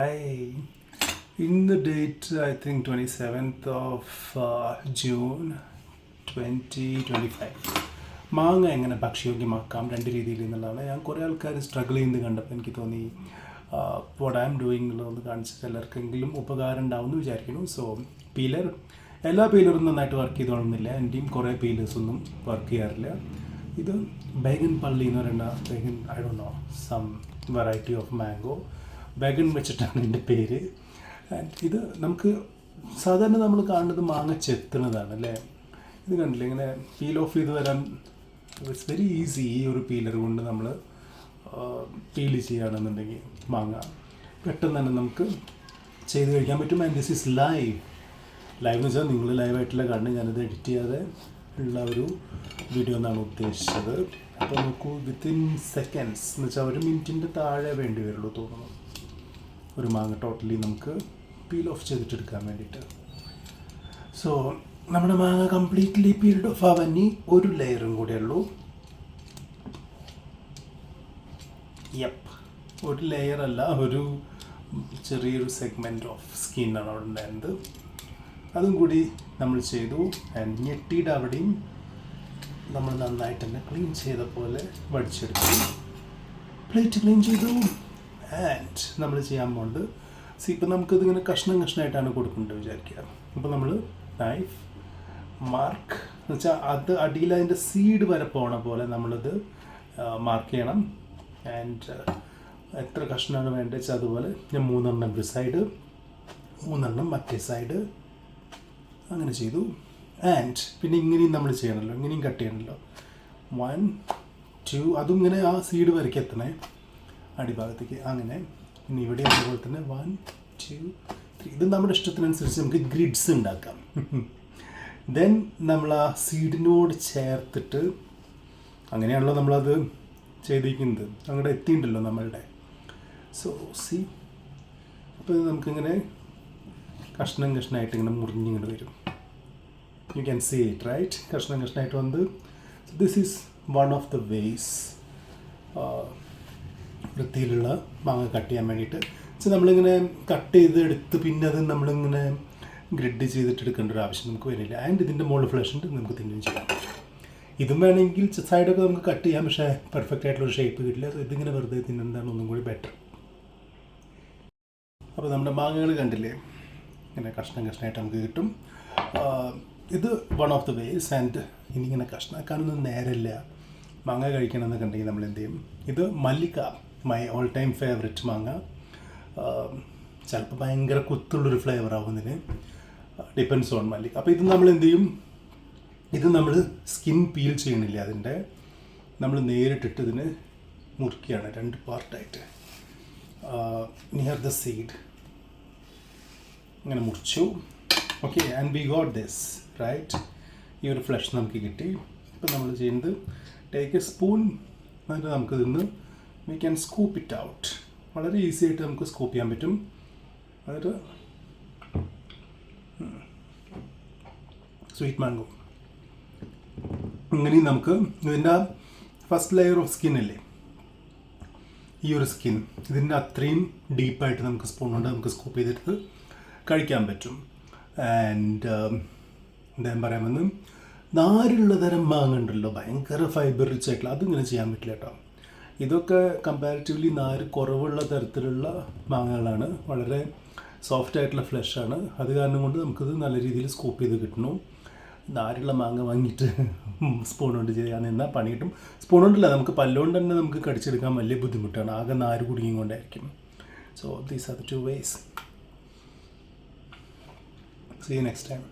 Hi. In the date, I think 27th of June 2025. മാങ്ങ എങ്ങനെ ഭക്ഷ്യയോഗ്യമാക്കാം രണ്ട് രീതിയിൽ എന്നുള്ളതാണ്. ഞാൻ കുറേ ആൾക്കാർ സ്ട്രഗിൾ ചെയ്യുന്നത് കണ്ടപ്പോൾ എനിക്ക് തോന്നി വാട്ട് ഐ ആം ഡൂയിങ് എന്നുള്ളതൊന്ന് കാണിച്ച് ചിലർക്കെങ്കിലും ഉപകാരം ഉണ്ടാവുമെന്ന് വിചാരിക്കുന്നു. സോ പീലർ എല്ലാ പീലറും നന്നായിട്ട് വർക്ക് ചെയ്തോളുന്നില്ല. എൻ്റെയും കുറേ പീലേഴ്സൊന്നും വർക്ക് ചെയ്യാറില്ല. ഇത് ബേഗൻ പള്ളി എന്ന് പറയുന്ന Banganapalle I don't know some variety of mango Banganapalle വെച്ചിട്ടാണ് ഇതിൻ്റെ പേര്. ആൻഡ് ഇത് നമുക്ക് സാധാരണ നമ്മൾ കാണുന്നത് മാങ്ങ ചെത്തുന്നതാണ് അല്ലേ. ഇത് കണ്ടില്ലേ ഇങ്ങനെ പീൽ ഓഫ് ചെയ്ത് വരാൻ ഇറ്റ്സ് വെരി ഈസി. ഈ ഒരു പീലർ കൊണ്ട് നമ്മൾ പീൽ ചെയ്യുകയാണെന്നുണ്ടെങ്കിൽ മാങ്ങ പെട്ടെന്ന് തന്നെ നമുക്ക് ചെയ്ത് കഴിക്കാൻ പറ്റും. ആൻഡ് ദിസ് ഈസ് ലൈവ് എന്ന് വെച്ചാൽ നിങ്ങൾ ലൈവായിട്ടുള്ള കാണുന്നത്, ഞാനത് എഡിറ്റ് ചെയ്യാതെ ഉള്ള ഒരു വീഡിയോ എന്നാണ് ഉദ്ദേശിച്ചത്. അപ്പോൾ നോക്കൂ, വിത്തിൻ സെക്കൻഡ്സ് എന്ന് വെച്ചാൽ ഒരു മിനിറ്റിൻ്റെ താഴെ വേണ്ടി വരുള്ളൂ തോന്നുന്നു ഒരു മാങ്ങ ടോട്ടലി നമുക്ക് പീൽ ഓഫ് ചെയ്തിട്ടെടുക്കാൻ വേണ്ടിയിട്ട്. സോ നമ്മുടെ മാങ്ങ കംപ്ലീറ്റ്ലി പീൽഡ് ഓഫ് ആവാൻ ഇനി ഒരു ലെയറും കൂടെ ഉള്ളൂ. ഒരു ലെയർ അല്ല, ഒരു ചെറിയൊരു സെഗ്മെൻറ്റ് ഓഫ് സ്കിന്നാണ് അവിടെ ഉണ്ടായിരുന്നത്. അതും കൂടി നമ്മൾ ചെയ്തു. ആൻഡ് ഞെട്ടിയുടെ അവിടെയും നമ്മൾ നന്നായിട്ട് തന്നെ ക്ലീൻ ചെയ്ത പോലെ വടിച്ചെടുത്തു. പ്ലേറ്റ് ക്ലീൻ ചെയ്തു. ആൻഡ് നമ്മൾ ചെയ്യാൻ പോകുന്നത് ഇപ്പം നമുക്കിതിങ്ങനെ കഷ്ണമായിട്ടാണ് കൊടുക്കേണ്ടത് വിചാരിക്കുക. അപ്പോൾ നമ്മൾ നൈഫ് മാർക്ക് എന്ന് വെച്ചാൽ അത് അടിയിൽ അതിൻ്റെ സീഡ് വരെ പോണ പോലെ നമ്മളിത് മാർക്ക് ചെയ്യണം. ആൻഡ് എത്ര കഷ്ണമാണ് വേണ്ടത് വെച്ചാൽ അതുപോലെ ഞാൻ 3 ഒരു സൈഡ്, 3 മറ്റേ സൈഡ് അങ്ങനെ ചെയ്തു. ആൻഡ് പിന്നെ ഇങ്ങനെയും നമ്മൾ ചെയ്യണമല്ലോ, ഇങ്ങനെയും കട്ട് ചെയ്യണമല്ലോ. 1 2 അതും ഇങ്ങനെ ആ സീഡ് വരയ്ക്ക് എത്തണേ അടിഭാഗത്തേക്ക്. അങ്ങനെ പിന്നെ ഇവിടെ അതുപോലെ തന്നെ 1 2 3 ഇത് നമ്മുടെ ഇഷ്ടത്തിനനുസരിച്ച് നമുക്ക് ഗ്രിഡ്സ് ഉണ്ടാക്കാം. ദെൻ നമ്മൾ ആ സീഡിനോട് ചേർത്തിട്ട് അങ്ങനെയാണല്ലോ നമ്മളത് ചെയ്തിരിക്കുന്നത്, അങ്ങോട്ട് എത്തിയിട്ടുണ്ടല്ലോ നമ്മളുടെ. സോ സി അപ്പോൾ ഇത് നമുക്കിങ്ങനെ കഷ്ണമായിട്ട് ഇങ്ങനെ മുറിഞ്ഞിങ്ങനെ വരും. You can see it right, കഷ്ണമായിട്ട് വന്നത്. This is one of the ways വൃത്തിയിലുള്ള മാങ്ങ കട്ട് ചെയ്യാൻ വേണ്ടിയിട്ട്. വെച്ചാൽ നമ്മളിങ്ങനെ കട്ട് ചെയ്തെടുത്ത് പിന്നെ അത് നമ്മളിങ്ങനെ ഗ്രിഡ് ചെയ്തിട്ട് എടുക്കേണ്ട ഒരു ആവശ്യം നമുക്ക് വരില്ല. ആൻഡ് ഇതിൻ്റെ മുകളിൽ ഫ്ലഷ് ഉണ്ട്, നമുക്ക് തിന്നുകയും ചെയ്യാം. ഇതും വേണമെങ്കിൽ സൈഡൊക്കെ നമുക്ക് കട്ട് ചെയ്യാം, പക്ഷേ പെർഫെക്റ്റ് ആയിട്ടുള്ളൊരു ഷേപ്പ് കിട്ടില്ല. സോ ഇതിങ്ങനെ വെറുതെ തിന്നുന്നതാണ് ഒന്നും കൂടി ബെറ്റർ. അപ്പോൾ നമ്മുടെ മാങ്ങകൾ കണ്ടില്ലേ, ഇങ്ങനെ കഷ്ണമായിട്ട് നമുക്ക് കിട്ടും. ഇത് one of the vase. And ഇനി ഇങ്ങനെ കഷ്ണമാക്കാനൊന്നും നേരമില്ല, മാങ്ങ കഴിക്കണമെന്നൊക്കെ ഉണ്ടെങ്കിൽ നമ്മൾ എന്ത് ചെയ്യും, ഇത് മല്ലിക്ക, മൈ ഓൾ ടൈം ഫേവറേറ്റ് മാങ്ങ. ചിലപ്പോൾ ഭയങ്കര കുത്തുള്ളൊരു ഫ്ലേവർ ആവുന്നതിന്, ഡിപ്പെൻസ് ഓൺ മല്ലിക്ക. അപ്പോൾ ഇത് നമ്മൾ എന്ത് ചെയ്യും, ഇത് നമ്മൾ സ്കിൻ പീൽ ചെയ്യണില്ല, അതിൻ്റെ നമ്മൾ നേരിട്ടിട്ട് ഇതിന് മുറിക്കുകയാണ് 2 പാർട്ടായിട്ട്. നിയർ ദ സീഡ് ഇങ്ങനെ മുറിച്ചു. Okay, and we got this right. ഈ ഒരു ഫ്ലഷ് നമുക്ക് കിട്ടി. ഇപ്പം നമ്മൾ ചെയ്യുന്നത് ടേക്ക് എ സ്പൂൺ, എന്നിട്ട് നമുക്ക് ഇതിന്ന് we can scoop it out. വളരെ ഈസി ആയിട്ട് നമുക്ക് സ്കൂപ്പ് ചെയ്യാൻ പറ്റും. അതൊരു സ്വീറ്റ് മാംഗോ. ഇങ്ങനെയും നമുക്ക് ഇതിൻ്റെ ഫസ്റ്റ് ലെയർ ഓഫ് സ്കിൻ അല്ലേ, ഈ ഒരു സ്കിൻ, ഇതിൻ്റെ അത്രയും ഡീപ്പായിട്ട് നമുക്ക് സ്പൂൺ കൊണ്ട് നമുക്ക് സ്കൂപ്പ് ചെയ്തിട്ട് കഴിക്കാൻ പറ്റും. ആൻഡ് എന്താ പറയാമെന്ന്, നാരുള്ള തരം മാങ്ങ ഉണ്ടല്ലോ, ഭയങ്കര ഫൈബർ റിച്ച് ആയിട്ടുള്ള, അതിങ്ങനെ ചെയ്യാൻ പറ്റില്ല കേട്ടോ. ഇതൊക്കെ കമ്പാരിറ്റീവ്ലി നാര് കുറവുള്ള തരത്തിലുള്ള മാങ്ങകളാണ്, വളരെ സോഫ്റ്റ് ആയിട്ടുള്ള ഫ്ലഷാണ്. അത് കാരണം കൊണ്ട് നമുക്കിത് നല്ല രീതിയിൽ സ്കൂപ്പ് ചെയ്ത് കിട്ടണം. നാരുള്ള മാങ്ങ വാങ്ങിയിട്ട് സ്പൂൺ കൊണ്ട് ചെയ്യാൻ എന്നാൽ പണി കിട്ടും. സ്പൂൺ കൊണ്ടല്ല, നമുക്ക് പല്ലുകൊണ്ട് തന്നെ നമുക്ക് കടിച്ചെടുക്കാൻ വലിയ ബുദ്ധിമുട്ടാണ്, ആകെ നാര് കുടുങ്ങിയും കൊണ്ടായിരിക്കും. So these are the 2 ways. See you next time.